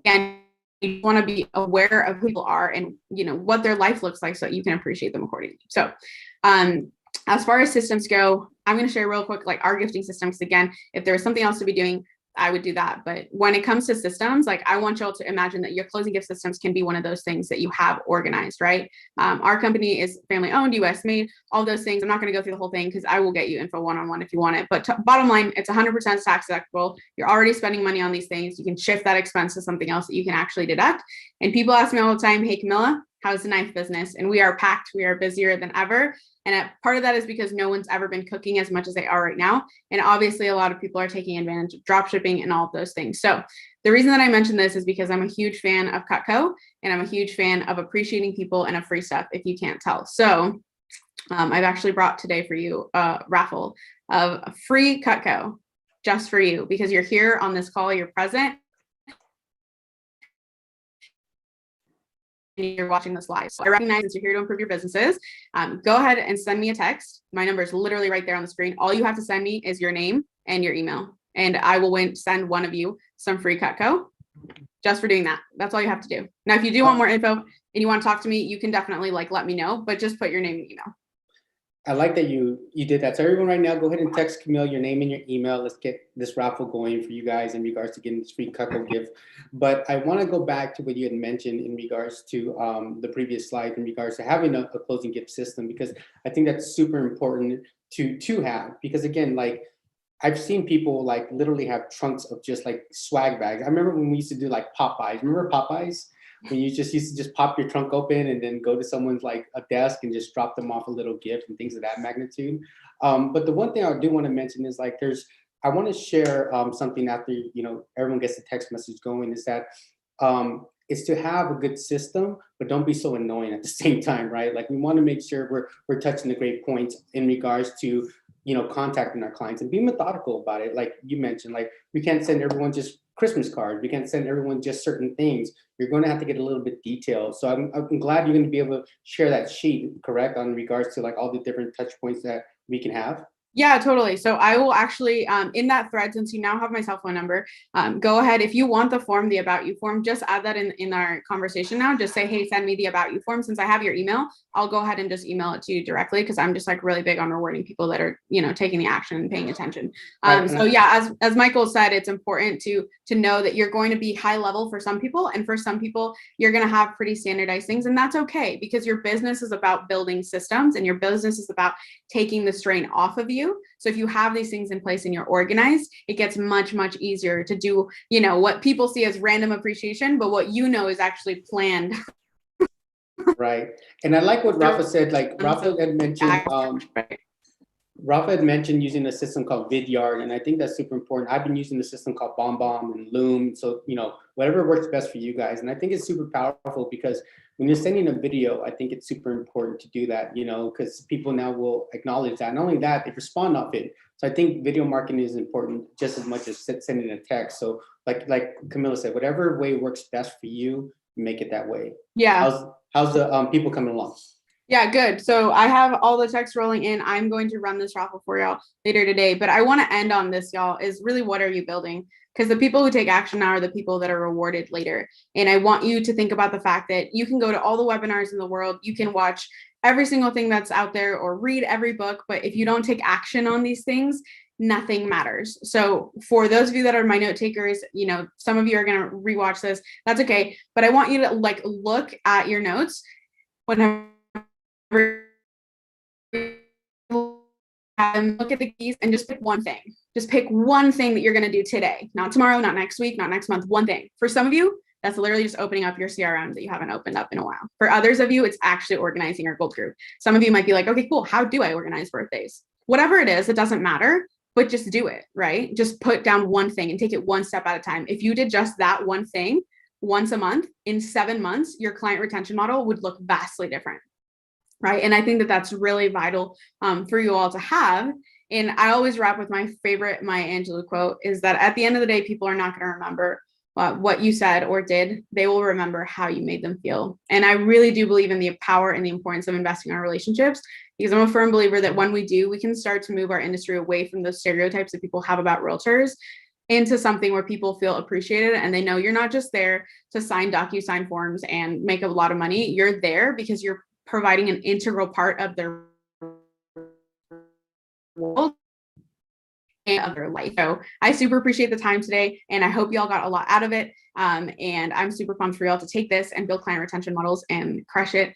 And you want to be aware of who people are and, what their life looks like so that you can appreciate them accordingly. So as far as systems go, I'm going to share real quick, like our gifting systems. Again, if there's something else to be doing, I would do that. But when it comes to systems, like I want y'all to imagine that your closing gift systems can be one of those things that you have organized, right? Our company is family owned, US made, all those things. I'm not going to go through the whole thing because I will get you info one-on-one if you want it. But bottom line, it's 100% tax deductible. You're already spending money on these things. You can shift that expense to something else that you can actually deduct. And people ask me all the time, hey, Camilla, how's the knife business? And we are packed. We are busier than ever. And part of that is because no one's ever been cooking as much as they are right now. And obviously a lot of people are taking advantage of drop shipping and all of those things. So the reason that I mentioned this is because I'm a huge fan of Cutco and I'm a huge fan of appreciating people and of free stuff, if you can't tell. So I've actually brought today for you a raffle of a free Cutco just for you because you're here on this call, you're present. You're watching this live. So I recognize that you're here to improve your businesses. Go ahead and send me a text. My number is literally right there on the screen. All you have to send me is your name and your email, and I will send one of you some free Cutco. just for doing that. That's all you have to do. Now, if you do want more info and you want to talk to me, you can definitely like let me know, but just put your name and email. I like that you did that. So everyone right now, go ahead and text Camille your name and your email. Let's get this raffle going for you guys in regards to getting this free Cutco gift. But I want to go back to what you had mentioned in regards to the previous slide in regards to having a closing gift system, because I think that's super important to have. Because again, like I've seen people like literally have trunks of just like swag bags. I remember when we used to do like Popeyes. Remember Popeyes? When you just used to just pop your trunk open and then go to someone's like a desk and just drop them off a little gift and things of that magnitude. But the one thing I do want to mention is like I want to share something after, you know, everyone gets the text message going, is that is to have a good system, but don't be so annoying at the same time, right? Like we want to make sure we're touching the great points in regards to, you know, contacting our clients and be methodical about it. Like you mentioned, like we can't send everyone just Christmas cards. We can't send everyone just certain things. You're going to have to get a little bit detailed. So I'm glad you're going to be able to share that sheet, correct, on regards to like all the different touch points that we can have. Yeah, totally. So I will actually, in that thread, since you now have my cell phone number, go ahead. If you want the form, the About You form, just add that in our conversation now. Just say, hey, send me the About You form. Since I have your email, I'll go ahead and just email it to you directly, because I'm just like really big on rewarding people that are, you know, taking the action and paying attention. So yeah, as Michael said, it's important to know that you're going to be high level for some people, and for some people, you're going to have pretty standardized things, and that's okay, because your business is about building systems, and your business is about taking the strain off of you. So if you have these things in place and you're organized, it gets much, much easier to do, you know, what people see as random appreciation, but what you know is actually planned. Right. And I like what Rafa said, like Rafa had mentioned, Rafa had mentioned using a system called Vidyard, and I think that's super important. I've been using the system called BombBomb and Loom. So, you know, whatever works best for you guys. And I think it's super powerful because when you're sending a video, I think it's super important to do that, you know, because people now will acknowledge that. Not only that, they respond off it. So I think video marketing is important just as much as sending a text. So like Camilla said, whatever way works best for you, make it that way. Yeah. How's the people coming along? Yeah, good. So I have all the text rolling in. I'm going to run this raffle for y'all later today, but I want to end on this, y'all, is really, what are you building? Because the people who take action now are the people that are rewarded later. And I want you to think about the fact that you can go to all the webinars in the world. You can watch every single thing that's out there or read every book. But if you don't take action on these things, nothing matters. So for those of you that are my note takers, you know, some of you are going to rewatch this. That's okay. But I want you to like look at your notes whenever look at the keys and just pick one thing. Just pick one thing that you're going to do today, not tomorrow, not next week, not next month, one thing. For some of you, that's literally just opening up your CRM that you haven't opened up in a while. For others of you, it's actually organizing your gold group. Some of you might be like, okay, cool. How do I organize birthdays? Whatever it is, it doesn't matter, but just do it, right? Just put down one thing and take it one step at a time. If you did just that one thing once a month, in 7 months, your client retention model would look vastly different. Right. And I think that that's really vital for you all to have. And I always wrap with my favorite Maya Angelou quote, is that at the end of the day, people are not going to remember what you said or did. They will remember how you made them feel. And I really do believe in the power and the importance of investing in our relationships, because I'm a firm believer that when we do, we can start to move our industry away from those stereotypes that people have about realtors into something where people feel appreciated and they know you're not just there to sign DocuSign forms and make a lot of money. You're there because you're providing an integral part of their world and of their life. So I super appreciate the time today, and I hope y'all got a lot out of it. And I'm super pumped for y'all to take this and build client retention models and crush it.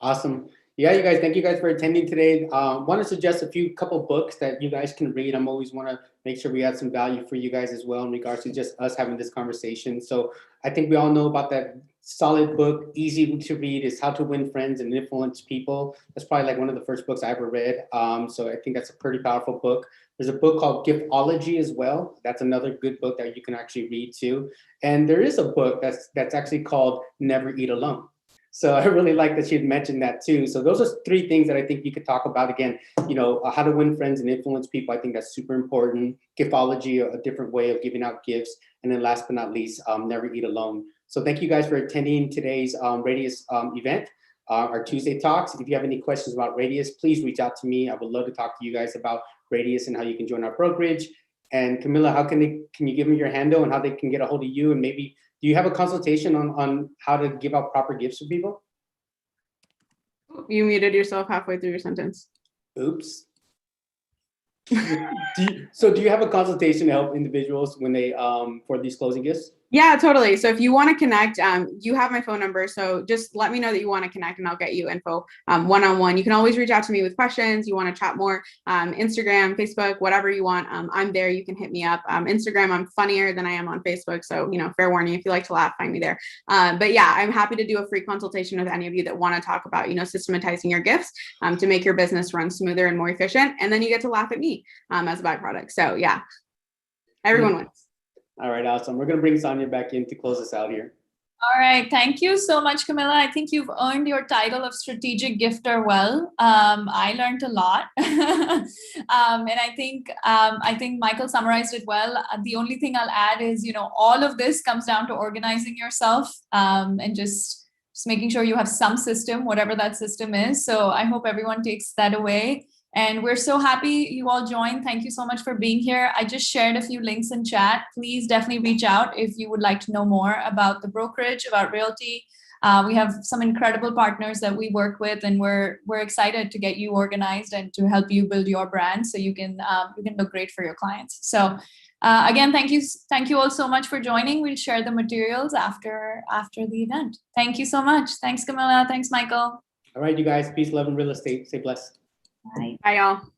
Awesome. Yeah, you guys, thank you guys for attending today. Want to suggest a couple books that you guys can read. I'm always want to make sure we add some value for you guys as well in regards to just us having this conversation. So I think we all know about that solid book, easy to read, is How to Win Friends and Influence People. That's probably like one of the first books I ever read. So I think that's a pretty powerful book. There's a book called Giftology as well. That's another good book that you can actually read too. And there is a book that's actually called Never Eat Alone. So I really like that she had mentioned that too. So those are 3 things that I think you could talk about. Again, you know, how to win friends and influence people. I think that's super important. Giftology, a different way of giving out gifts. And then last but not least, Never Eat Alone. So thank you guys for attending today's Radius event, our Tuesday talks. If you have any questions about Radius, please reach out to me. I would love to talk to you guys about Radius and how you can join our brokerage. And Camilla, can you give them your handle and how they can get a hold of you? And maybe, do you have a consultation on how to give out proper gifts for people? You muted yourself halfway through your sentence. Oops. So do you have a consultation to help individuals when they for these closing gifts? Yeah, totally. So if you want to connect, you have my phone number. So just let me know that you want to connect and I'll get you info one-on-one. You can always reach out to me with questions. You want to chat more, Instagram, Facebook, whatever you want. I'm there. You can hit me up. Instagram, I'm funnier than I am on Facebook. So, fair warning, if you like to laugh, find me there. But yeah, I'm happy to do a free consultation with any of you that want to talk about, systematizing your gifts to make your business run smoother and more efficient. And then you get to laugh at me as a byproduct. So yeah, everyone wins. All right, awesome. We're going to bring Sonia back in to close us out here. All right. Thank you so much, Camilla. I think you've earned your title of strategic gifter well. I learned a lot. And I think Michael summarized it well. The only thing I'll add is, all of this comes down to organizing yourself and just making sure you have some system, whatever that system is. So I hope everyone takes that away. And we're so happy you all joined. Thank you so much for being here. I just shared a few links in chat. Please definitely reach out if you would like to know more about the brokerage, about realty. We have some incredible partners that we work with, and we're excited to get you organized and to help you build your brand so you can look great for your clients. So again, thank you all so much for joining. We'll share the materials after the event. Thank you so much. Thanks, Camilla. Thanks, Michael. All right, you guys. Peace, love, and real estate. Stay blessed. Bye. Bye, y'all.